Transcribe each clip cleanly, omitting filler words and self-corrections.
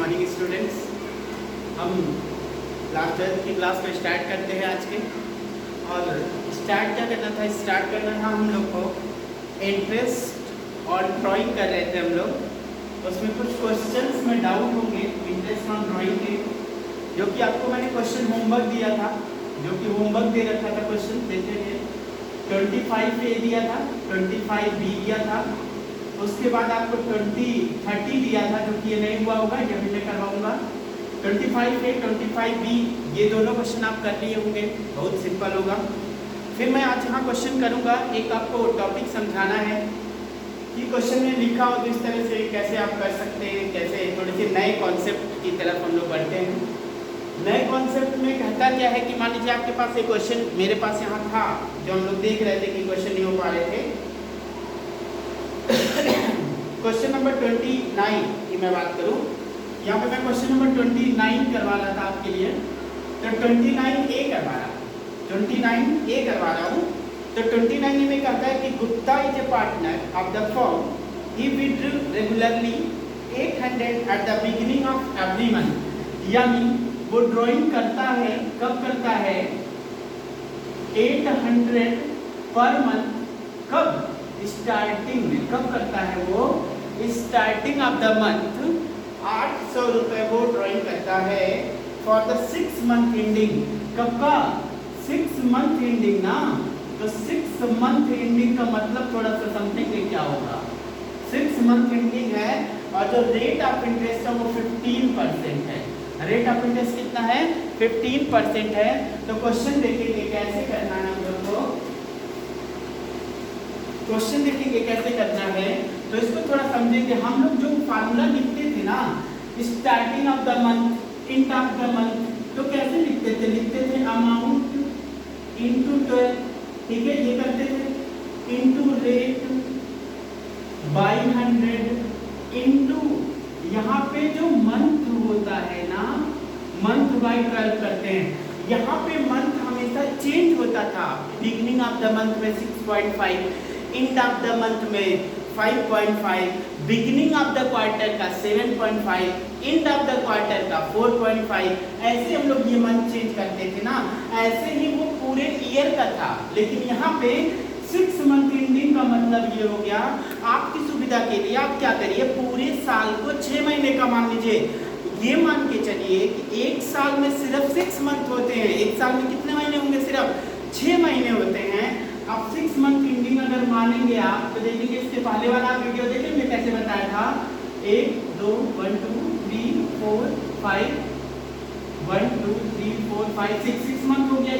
Morning students. हम class 12 की class को स्टार्ट करते हैं आज के। और स्टार्ट क्या करना था, स्टार्ट करना था हम लोग को इंटरेस्ट और ड्राइंग कर रहे थे हम लोग। उसमें कुछ क्वेश्चंस में डाउट होंगे इंटरेस्ट और ड्राइंग के, जो कि आपको मैंने क्वेश्चन होमवर्क दिया था, जो कि होमवर्क दे रखा था। क्वेश्चन देखेंगे 25A दिया था, 25B दिया था, उसके बाद आपको 30 दिया था, जो कि ये नहीं हुआ होगा, ये भी मैं करवाऊंगा। 25A 25B ये दोनों क्वेश्चन आप कर लिए होंगे, बहुत सिंपल होगा। फिर मैं आज यहाँ क्वेश्चन करूँगा, एक आपको टॉपिक समझाना है कि क्वेश्चन में लिखा हो तो इस तरह से कैसे आप कर सकते हैं, कैसे थोड़े से नए कॉन्सेप्ट की तरफ हम लोग बढ़ते हैं। नए कॉन्सेप्ट में कहता क्या है कि मान लीजिए आपके पास एक क्वेश्चन मेरे पास यहाँ था, जो हम लोग देख रहे थे कि क्वेश्चन नहीं हो पा रहे थे। क्वेश्चन नंबर 29 की मैं बात करूँ, यहाँ पे मैं क्वेश्चन नंबर 29 करवा रहा था आपके लिए। तो 29A करवा रहा हूँ, 29A करवा रहा हूँ। तो 29 में कहता है कि Gupta is a partner of the firm, he withdraw regularly 800 at the beginning of every month. यानी वो ड्राइंग करता है, कब करता है, 800 पर मंथ। कब? स्टार्टिंग में। कब करता है वो? स्टार्टिंग ऑफ द मंथ 800 रुपए वो ड्राइंग करता है फॉर द 6 मंथ एंडिंग। कब का? 6 मंथ एंडिंग ना। तो 6 मंथ एंडिंग का मतलब थोड़ा सा समझेंगे क्या होगा। 6 मंथ एंडिंग है और जो रेट ऑफ इंटरेस्ट है वो 15% है। रेट ऑफ इंटरेस्ट कितना है? 15% है। तो क्वेश्चन देखेंगे कैसे करना है हम लोग को। क्वेश्चन देखेंगे कैसे करना है, तो इसको थोड़ा समझेंगे। हम लोग जो फार्मूला लिखते थे ना, starting of the month, end of the month, तो कैसे लिखते थे? लिखते थे अमाउंट इनटू 12, ठीक है, ये करते थे, इनटू रेट बाय 100 इनटू यहाँ पे जो मंथ होता है ना, मंथ बाय 12 करते हैं। यहाँ पे मंथ हमेशा चेंज होता था। बिगिनिंग ऑफ द मंथ में 6.5, एंड ऑफ द मंथ में 5.5, बिगिनिंग ऑफ द क्वार्टर का 7.5, एंड ऑफ द क्वार्टर का 4.5। ऐसे हम लोग ये मंथ चेंज करते थे ना, ऐसे ही वो पूरे ईयर का था। लेकिन यहाँ पे 6 मंथ एंडिंग का मतलब ये हो गया, आपकी सुविधा के लिए आप क्या करिए, पूरे साल को 6 महीने का मान लीजिए। ये मान के चलिए कि एक साल में सिर्फ 6 मंथ होते हैं। एक साल में कितने महीने होंगे? सिर्फ 6 महीने होते हैं। अब 6 मंथ एंडिंग अगर मानेंगे आप, तो देखेंगे इसके पहले वाला वीडियो देखेंगे कैसे बताया था। 1 2 1 2 3 4 5 1 2 3 4 5 6 मंथ हो गया।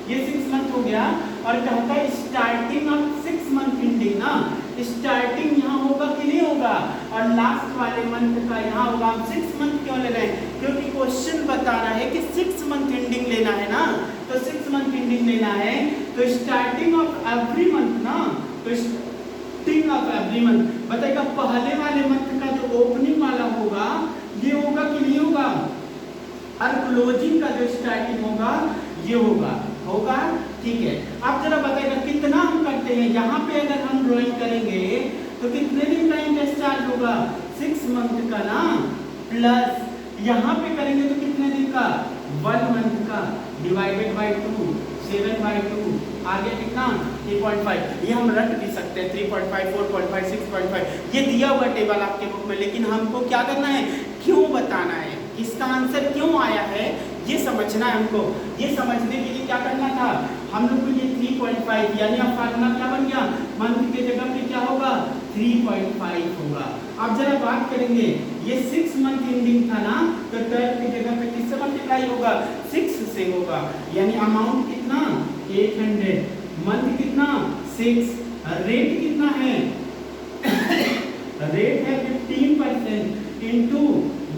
ये 6 मंथ हो गया। और कहता है स्टार्टिंग ऑफ 6 मंथ एंडिंग ना, स्टार्टिंग यहाँ होगा कि नहीं होगा, और लास्ट वाले मंथ का यहाँ होगा। हम 6 मंथ क्यों ले रहे हैं? क्योंकि क्वेश्चन बता रहा है कि 6 मंथ एंडिंग लेना है ना, तो 6 मंथ एंडिंग लेना है। तो स्टार्टिंग ऑफ एवरी मंथ ना, तो स्टार्टिंग ऑफ एवरी मंथ बताएगा पहले वाले मंथ का जो ओपनिंग वाला होगा ये होगा कि नहीं होगा, और क्लोजिंग का जो स्टार्टिंग होगा ये होगा, ठीक है। अब जरा बताएगा कितना हम करते हैं। यहाँ पे अगर हम ड्राइंग करेंगे तो कितने दिन का इंटरेस्ट चार्ज होगा? 6 मंथ का ना, प्लस यहाँ पे करेंगे तो कितने दिन का? 1 मंथ का, डिवाइडेड बाय 2, 7/2, आगे कितना? 3.5। ये हम रट भी सकते हैं, 3.5, 4.5, 6.5 ये दिया हुआ टेबल आपके बुक में। लेकिन हमको क्या करना है, क्यों बताना है, इसका आंसर क्यों आया है ये समझना है हमको। ये समझने के लिए क्या करना था, हम लोग को ये 3.5 यानी अब फार्मूला क्या बन गया, मंथ के जगह पे क्या होगा, 3.5 होगा। अब जरा बात करेंगे, ये 6 मंथ एंडिंग था ना, तो 12 की जगह पे किससे मल्टीप्लाई होगा? 6 से होगा। यानी अमाउंट कितना? 800, मंथ कितना? 6, रेट कितना है? रेट है 15% इनटू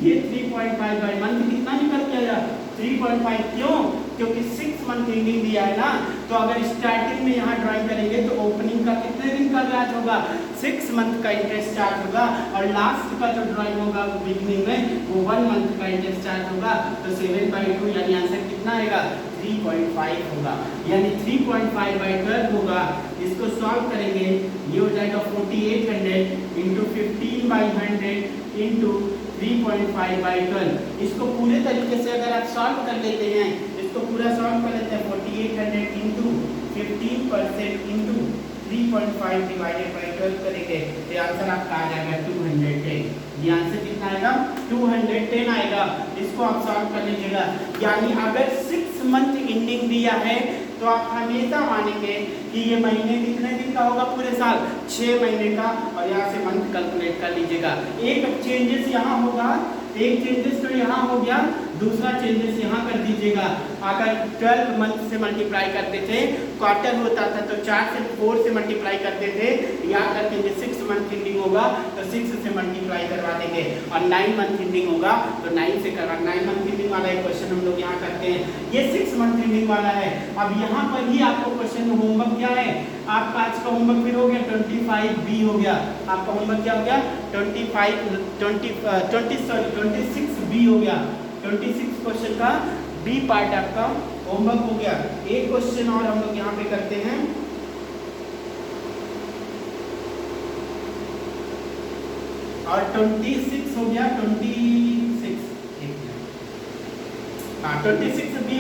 ये 3.5 बाय मंथ कितना निकल के आया? 3.5। क्यों? क्योंकि 6 मंथ एंडिंग दिया है ना। तो अगर स्टार्टिंग में यहाँ ड्राइंग करेंगे तो ओपनिंग का कितने दिन का ब्याज होगा? 6 मंथ का इंटरेस्ट चार्ज होगा। और लास्ट का जो ड्राइंग होगा वो बिगनिंग में वो 1 मंथ का इंटरेस्ट चार्ज होगा। तो 7/2 यानी आंसर कितना आएगा? 3.5 होगा। यानी 3.5/12 होगा। इसको सॉल्व करेंगे, ये हो जाएगा 4800 इंटू 15/100 इंटू 3.5 बाई 12। इसको पूरे तरीके से अगर आप सॉल्व कर लेते हैं, इसको पूरा सॉल्व कर लेते हैं 4800 इंटू 15% इंटू 3.5 डिवाइडेड बाई 12 करेंगे तो ये आंसर आपका आ जाएगा 210। ये आंसर कितना आएगा 210 आएगा। इसको आप सॉल्व कर लीजिएगा। यानी अगर 6 मंथ एंडिंग दिया है तो आप हमेशा मानेंगे कि ये महीने कितने दिन का होगा पूरे साल 6 महीने का, और यहाँ से मंथ कैलकुलेट कर लीजिएगा। एक चेंजेस यहाँ होगा, एक चेंजेस तो यहाँ हो गया, दूसरा चेंजेस यहाँ कर दीजिएगा। अगर 12 मंथ से मल्टीप्लाई करते थे, क्वार्टर होता था तो 4 से 4 से मल्टीप्लाई करते थे, याद रखेंगे 6 मंथ एंडिंग होगा तो 6 से मल्टीप्लाई करवा देंगे, और 9 मंथ एंडिंग होगा तो 9 से करवा। 9 मंथ एंडिंग वाला एक क्वेश्चन हम लोग यहाँ करते हैं, ये 6 मंथ एंडिंग वाला है। अब यहाँ पर ही आपको क्वेश्चन में होमवर्क क्या है, आपका आज का होमवर्क फिर हो गया 25B हो गया। आपका होमवर्क क्या हो गया 26B हो गया। 26 क्वेश्चन का बी पार्ट आपका होमवर्क हो गया। एक क्वेश्चन और हम लोग यहाँ पे करते हैं, और 26 हो गया, 26B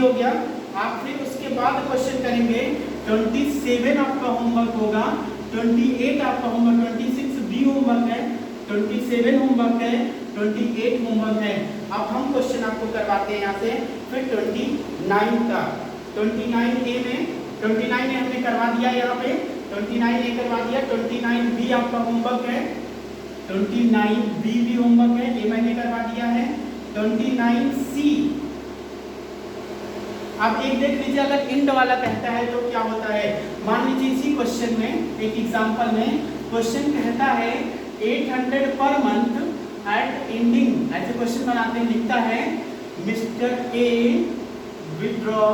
हो गया। आप फिर उसके बाद क्वेश्चन करेंगे 27 आपका होमवर्क होगा, 28 आपका होमवर्क, 26B होमवर्क है, 27 होमवर्क है, 28 होमवर्क है। अब हम क्वेश्चन आपको करवाते हैं यहाँ से फिर 29 का। 29A में 29A हमने करवा दिया, यहाँ पे 29A करवा दिया। 29B आपका होमवर्क है, 29B भी होमवर्क है, ये मैंने करवा दिया है। 29C अब एक देख लीजिए, अगर इंड वाला कहता है तो क्या होता है। मान लीजिए इसी क्वेश्चन में, एक एग्जांपल में क्वेश्चन कहता है 800 पर मंथ एट एंडिंग, ऐसे क्वेश्चन बनाते हैं, लिखता है mister A withdraw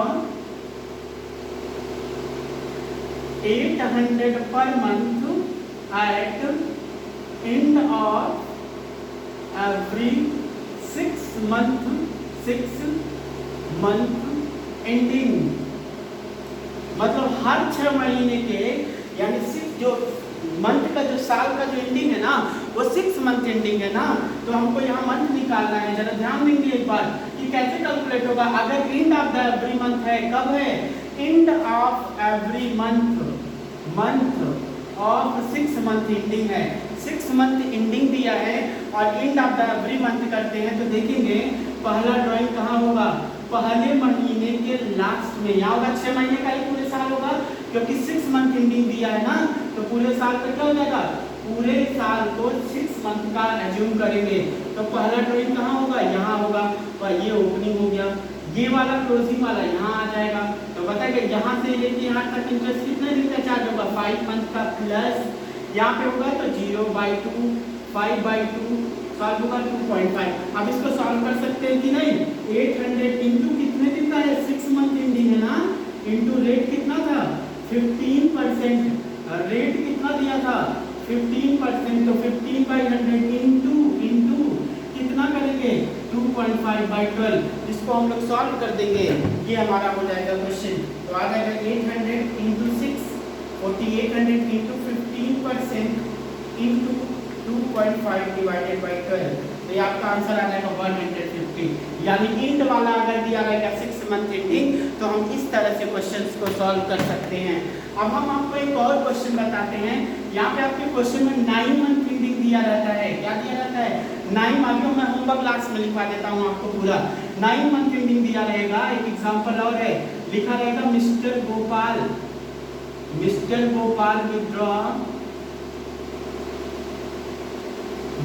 800 per month at end of every 6 month ending. मतलब हर 6 महीने के, यानी सिर्फ जो मंथ का जो साल का जो एंडिंग है ना वो 6 मंथ एंडिंग है ना, तो हमको यहाँ मंथ निकालना है। जरा ध्यान देंगे एक बार कि कैसे कैलकुलेट होगा। अगर end of the every month है, कब है and of every month of 6 month ending है, 6 मंथ एंडिंग दिया है और end of the every month करते हैं तो देखेंगे पहला ड्राइंग कहाँ होगा, पहले महीने के लास्ट में। यहाँ होगा 6 महीने का ही पूरे साल होगा, क्योंकि 6 मंथ एंडिंग दिया है ना, तो पूरे साल का क्या हो जाएगा, पूरे साल को 6 मंथ का एज्यूम करेंगे। तो पहला ड्राइंग कहाँ होगा, यहाँ होगा, और ये ओपनिंग हो गया। ये वाला क्लोजिंग वाला यहाँ आ जाएगा। तो बताइए यहाँ से लेके यहाँ तक इंटरेस्ट कितने दिन का चार्ज होगा, 5 मंथ का, प्लस यहाँ पे होगा तो 0/2, 5/2 सॉल्व होगा 2.5। अब इसको सॉल्व कर सकते हैं कि नहीं। 800 इंटू कितने दिन का है, 6 मंथ एंडिंग है ना, इंटू रेट कितना था 15%, रेट कितना दिया था 15%, तो 15/100 इंटू कितना करेंगे 2.5/12। इसको हम लोग सॉल्व कर देंगे, ये हमारा हो जाएगा क्वेश्चन। तो आ जाएगा 800 into 6, 4800 into 15% into 2.5 divided by 12, तो ये आपका आंसर आ जाएगा 150। यानी इंड वाला अगर दिया रहेगा 6 मंथ एंडिंग तो हम इस तरह से क्वेश्चंस को सॉल्व कर सकते हैं। अब हम आपको एक और क्वेश्चन बताते हैं। यहाँ पे आपके क्वेश्चन में 9 मंथ एंडिंग दिया रहता है। क्या दिया रहता है 9, मानिए मैं होमवर्क क्लास में लिखवा देता हूँ आपको पूरा। 9 मंथ एंडिंग दिया रहेगा। एक एग्जाम्पल और है, लिखा रहेगा mister Gopal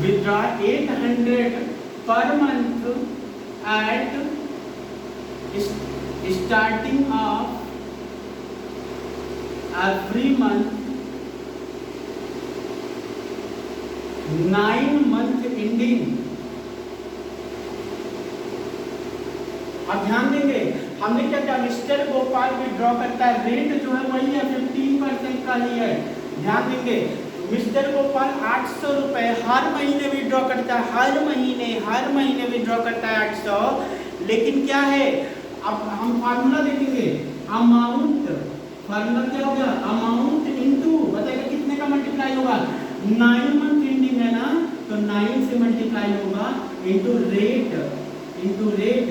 withdraw 800 per month at starting of every month 9 month ending। अब ध्यान देंगे, हमने क्या किया, मिस्टर गोपाल विड्रॉ करता है, रेट जो है वही है 15% का ही है। ध्यान देंगे, मिस्टर गोपाल 800 रुपए हर महीने विड्रॉ करता है, हर महीने विड्रॉ करता है 800। लेकिन क्या है, अब हम फार्मूला देखेंगे, अमाउंट, फार्मूला क्या हो गया, अमाउंट इनटू, बताइए कितने का मल्टीप्लाई होगा, 9 मंथ एंडिंग है ना, तो 9 से मल्टीप्लाई होगा into rate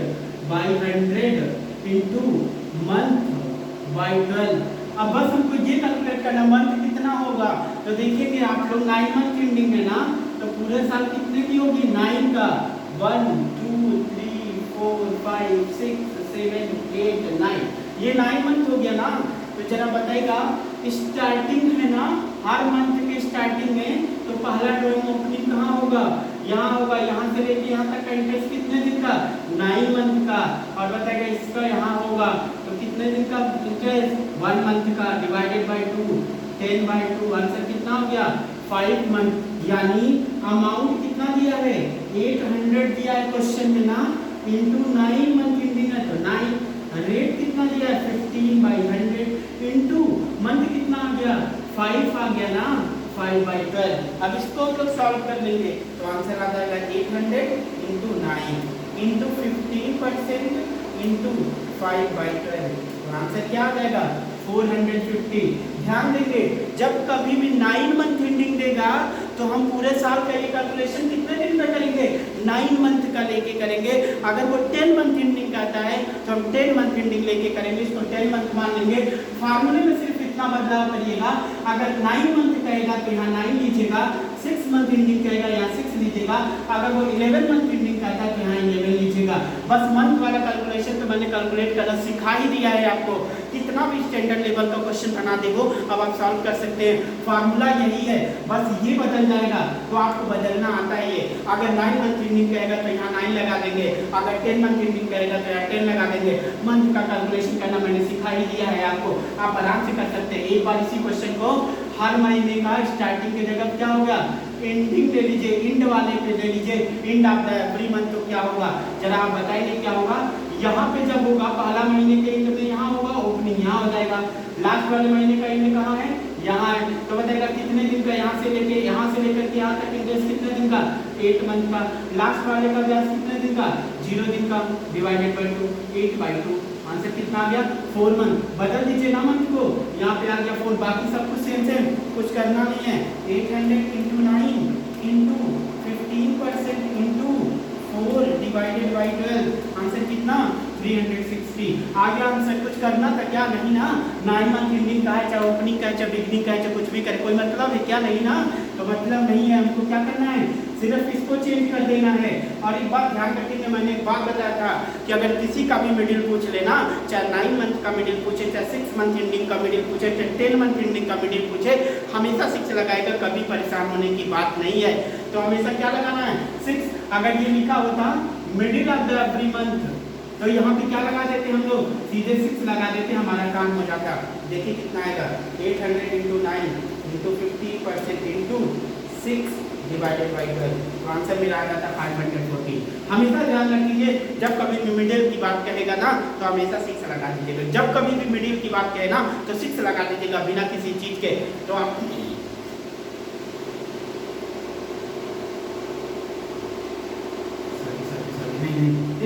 by 100 into month by 12। अब बस हमको ये कैलकुलेट करना मंथ कितना होगा। तो देखिए कि आप लोग 9 मंथ एंडिंग है ना, तो पूरे साल कितने की होगी 9 का 1 2 3 4 5 6 7 8 9, ये 9 मंथ हो गया ना। तो जरा बताइएगा स्टार्टिंग है ना, हर मंथ के स्टार्टिंग में तो पहला ड्राइंग ओपनिंग कहाँ होगा, यहाँ होगा। यहाँ से लेके यहाँ तक का इंटरेस्ट कितने दिन का 9 मंथ का। और बताइएगा इसका यहाँ होगा तो कितने दिन का इंटरेस्ट 1 मंथ का डिवाइडेड बाई 2 10/2, आंसर कितना हो गया 5 मंथ। यानी अमाउंट कितना दिया है 800 दिया है क्वेश्चन में ना, इंटू 9 मंथ एंडिंग है तो 9, रेट कितना दिया है 15/100 इंटू मंथ कितना आ गया 5 आ गया ना 5/12। अब इसको हम लोग सॉल्व कर लेंगे तो आंसर आ जाएगा 800 इंटू 9 इंटू 15% इंटू 5/12, तो आंसर क्या आ जाएगा 450। ध्यान देंगे जब कभी भी 9 मंथ एंडिंग देगा तो हम पूरे साल का ये कैलकुलेशन कितने दिन में करेंगे 9 मंथ का लेके करेंगे। अगर वो 10 मंथ एंडिंग कहता है तो हम 10 मंथ एंडिंग लेके करेंगे, इसको 10 मंथ मान लेंगे। फार्मूले में सिर्फ इतना बदलाव करिएगा, अगर 9 मंथ कहेगा तो यहाँ 9 लीजिएगा, 6 मंथ एंडिंग कहेगा यहाँ 6 लीजिएगा, अगर वो 11 मंथ एंडिंग कहता है तो यहाँ 11 लीजिएगा। बस मंथ वाला कैलकुलेशन तो मैंने कैलकुलेट करना सिखा ही दिया है आपको। कितना भी स्टैंडर्ड लेवल का क्वेश्चन बना देगो अब आप सॉल्व कर सकते हैं। फार्मूला यही है, बस ये बदल जाएगा तो आपको बदलना आता है ये। अगर 9 मंथ एंडिंग कहेगा तो यहाँ 9 लगा देंगे, अगर 10 मंथ एंडिंग कहेगा तो यहाँ 10 लगा देंगे। मंथ का कैलकुलेशन करना मैंने सिखा ही दिया है आपको, आप आराम से कर सकते हैं। एक बार इसी क्वेश्चन को हर महीने का स्टार्टिंग की जगह क्या होगा एंडिंग ले लीजिए, इंड वाले पे ले लीजिए, end of the every month तो क्या होगा जरा आप बताइए क्या होगा। यहाँ पे जब होगा पहला महीने के एंड में यहाँ होगा ओपनिंग, यहाँ हो जाएगा। लास्ट वाले महीने का एंड कहाँ है यहाँ है, तो बताएगा कितने दिन का यहाँ से लेकर के यहाँ तक इंटरेस्ट कितने दिन का 8 मंथ का। लास्ट वाले का ब्याज कितने दिन का 0 दिन का डिवाइडेड बाई 2 8/2, आंसर कितना आ गया 4 मंथ। बदल दीजिए ना मंथ को, यहाँ पे आ गया 4, बाकी सब कुछ सेम सेम, कुछ करना नहीं है। 800 into 9 into 15% into 4 divided by 12, answer कितना 360। आगे आंसर कुछ करना था क्या नहीं ना। 9 मंथ एंडिंग का है, चाहे ओपनिंग का है, चाहे बिगनिंग का है, चाहे कुछ भी करे, कोई मतलब है क्या नहीं ना। तो मतलब नहीं है, हमको क्या करना है सिर्फ इसको चेंज कर देना है। और एक बात ध्यान रखिए, मैंने एक बात बताया था कि अगर किसी का भी मिडिल पूछ लेना, चाहे 9 मंथ का मिडिल पूछे, चाहे 6 मंथ एंडिंग का मिडिल पूछे, चाहे 10 मंथ एंडिंग का मिडिल पूछे, हमेशा 6 लगाएगा, कभी परेशान होने की बात नहीं है। तो हमेशा क्या लगाना है 6। अगर ये लिखा होता middle of the every month तो यहाँ पे क्या लगा देते हम लोग सीधे 6 लगा देते, हमारा काम हो जाता। देखिए कितना आएगा 800 into 9 into 50% into 6 divided by 12, तो आंसर मेरा आ जाता 540। हमेशा ध्यान रखिए जब कभी भी मिडिल की बात कहेगा ना तो हमेशा 6 लगा दीजिएगा। जब कभी भी मिडिल की बात कहे ना तो 6 लगा दीजिएगा बिना किसी चीज के। तो आप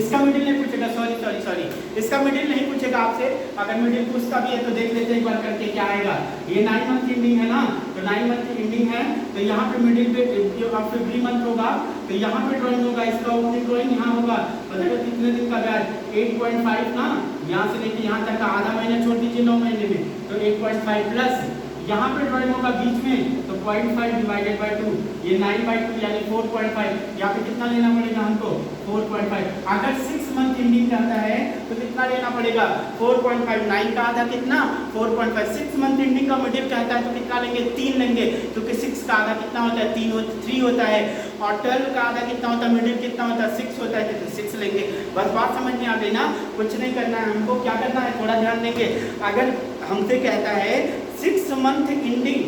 इसका मिडिल नहीं पूछेगा, सॉरी इसका मिडिल नहीं पूछेगा आपसे। अगर मिडिल पूछता भी है तो देख लेते हैं एक बार करके क्या आएगा। ये 9 मंथ एंडिंग है ना, तो 9 मंथ एंडिंग है तो यहाँ पे मिडिल पे फरवरी मंथ होगा तो यहाँ पे ड्राइंग होगा, इसका ओपनिंग ड्राइंग यहाँ होगा। बताइए कितने दिन का ब्याज 8.5 ना, यहाँ से लेके यहाँ तक का आधा महीना छोड़ दीजिए 9 महीने में, तो 8.5 प्लस यहाँ पे ड्राइंग होगा बीच में तो 0.5 डिवाइडेड बाई 2, ये 9/2 यानी 4.5। यहाँ पे कितना लेना पड़ेगा हमको 4.5। अगर 6 मंथ एंडिंग रहता है तो कितना लेना पड़ेगा 4.5। 9 का आधा कितना 4.5। 6 मंथ एंडिंग का मिडिल कहता है तो कितना लेंगे 3 लेंगे, क्योंकि 6 का आधा कितना होता है 3 होता है, और 12 का आधा कितना होता है मिडिल कितना होता है 6 होता है, तो 6 लेंगे। बस बात समझ में आ गई ना, कुछ नहीं करना है हमको। क्या करना है थोड़ा ध्यान देंगे। अगर हमसे कहता है 6 month ending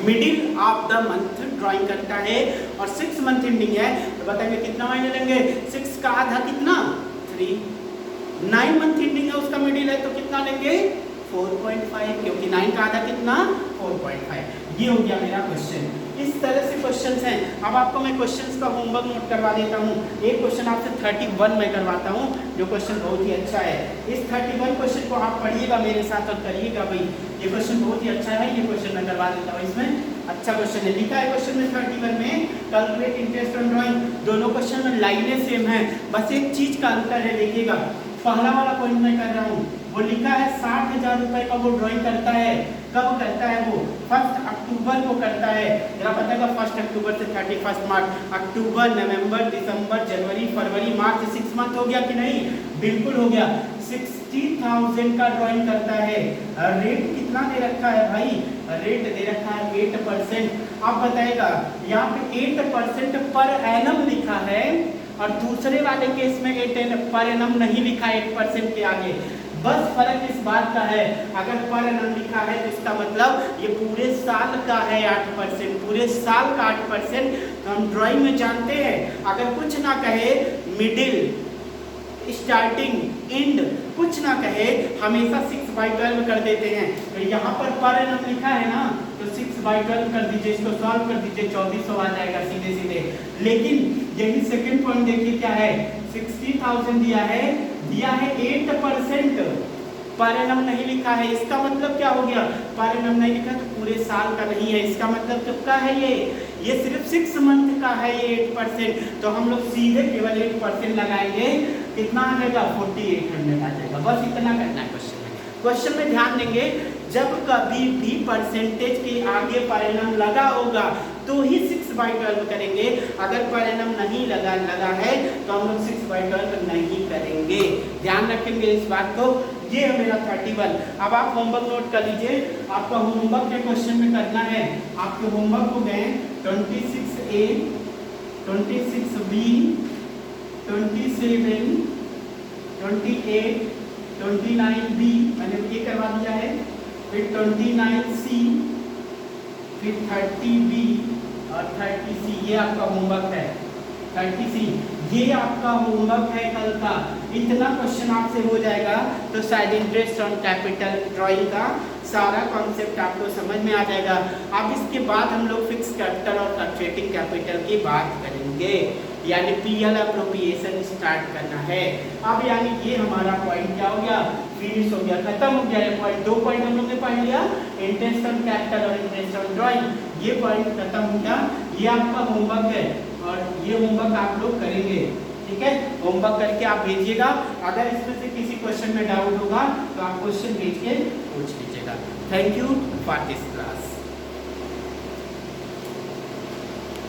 middle of the month drawing करता है और 6 मंथ एंडिंग है तो बताएंगे कितना महीने लेंगे 6 का आधा कितना 3। 9 मंथ एंडिंग है उसका मिडिल है तो कितना लेंगे 4.5, क्योंकि 9 का आधा कितना 4.5। ये हो गया मेरा क्वेश्चन। इस तरह से क्वेश्चंस हैं। अब आपको मैं क्वेश्चंस का होमवर्क नोट करवा देता हूँ। एक क्वेश्चन आपसे 31 में करवाता हूँ जो क्वेश्चन बहुत ही अच्छा है। इस 31 क्वेश्चन को आप पढ़िएगा मेरे साथ और करिएगा भाई, ये क्वेश्चन बहुत ही अच्छा है। ये क्वेश्चन मैं करवा देता हूँ, इसमें अच्छा क्वेश्चन है, लिखा है क्वेश्चन में 31 में कैलकुलेट इंटरेस्ट ऑन ड्राइंग, दोनों क्वेश्चन में लाइनें सेम है, बस एक चीज का अंतर है। देखिएगा पहला वाला पॉइंट मैं कर रहा हूँ, वो लिखा है 60,000 रुपए का वो ड्राइंग करता है, कब करता है वो 1 अक्टूबर को करता है। जरा बताएगा 1 अक्टूबर से 31 मार्च, अक्टूबर नवंबर दिसंबर जनवरी फरवरी मार्च 6 मंथ हो गया कि नहीं? बिल्कुल हो गया। 60,000 का ड्राइंग करता है। रेट कितना दे रखा है भाई? रेट दे रखा है 8%। आप बताएगा यहाँ पे 8% पर एनम लिखा है और दूसरे वाले केस में 8 पर एनम नहीं लिखा है 8% के आगे। बस फर्क इस बात का है, अगर पर एनम लिखा है तो इसका मतलब ये पूरे साल का है 8%, पूरे साल का 8%। तो हम ड्राइंग में जानते हैं अगर कुछ ना कहे मिडिल स्टार्टिंग एंड कुछ ना कहे हमेशा 6/12 कर देते हैं। तो यहाँ पर एनम लिखा है ना, तो 6/12 कर दीजिए, इसको सॉल्व कर दीजिए, 2400 आ जाएगा सीधे सीधे। लेकिन यही सेकंड पॉइंट देखिए क्या है, 60,000 दिया है 8%, पर एनम नहीं लिखा है। इसका मतलब क्या हो गया? पर एनम नहीं लिखा तो पूरे साल का नहीं है, इसका मतलब कब का है? ये सिर्फ 6 मंथ का है ये 8%। तो हम लोग सीधे केवल 8% लगाएंगे, कितना आ जाएगा? 4800 आ जाएगा। बस इतना करना है क्वेश्चन में। क्वेश्चन में ध्यान देंगे, जब कभी भी परसेंटेज के आगे पर एनम लगा होगा तो ही 6/12 करेंगे, अगर पर एनम नहीं लगा है तो हम लोग 6/12 नहीं करेंगे। ध्यान रखेंगे इस बात को। ये है मेरा 31। अब आप होमवर्क नोट कर लीजिए, आपका होमवर्क के क्वेश्चन में करना है। आपके होमवर्क हो गए 26A, 26B, 27, 28, 29B मैंने ये करवा दिया है, फिर 29C, फिर 30B और 30C। ये आपका होमवर्क है 30C, ये आपका होमवर्क है कल का। इतना क्वेश्चन आपसे हो जाएगा तो शायद इंटरेस्ट ऑन कैपिटल ड्राइंग का सारा कॉन्सेप्ट आपको समझ में आ जाएगा। अब इसके बाद हम लोग फिक्स कैपिटल और फ्लक्चुएटिंग कैपिटल की बात करेंगे, यानी पीएल अप्रोप्रिएशन स्टार्ट करना है। अब यानी ये हमारा पॉइंट क्या हो गया? फिनिश हो गया, खत्म हो गया ये पॉइंट। 2 पॉइंट हम लोग ने पढ़ लिया, इंटरेस्ट ऑन कैपिटल और इंटरेस्ट ऑन ड्राइंग। ये पॉइंट खत्म हो गया। ये आपका होमवर्क है और ये होमवर्क आप लोग करेंगे, ठीक है? होमवर्क करके आप भेजिएगा। अगर इसमें से किसी क्वेश्चन में डाउट होगा तो आप क्वेश्चन भेज के पूछ लीजिएगा। Thank you for this class.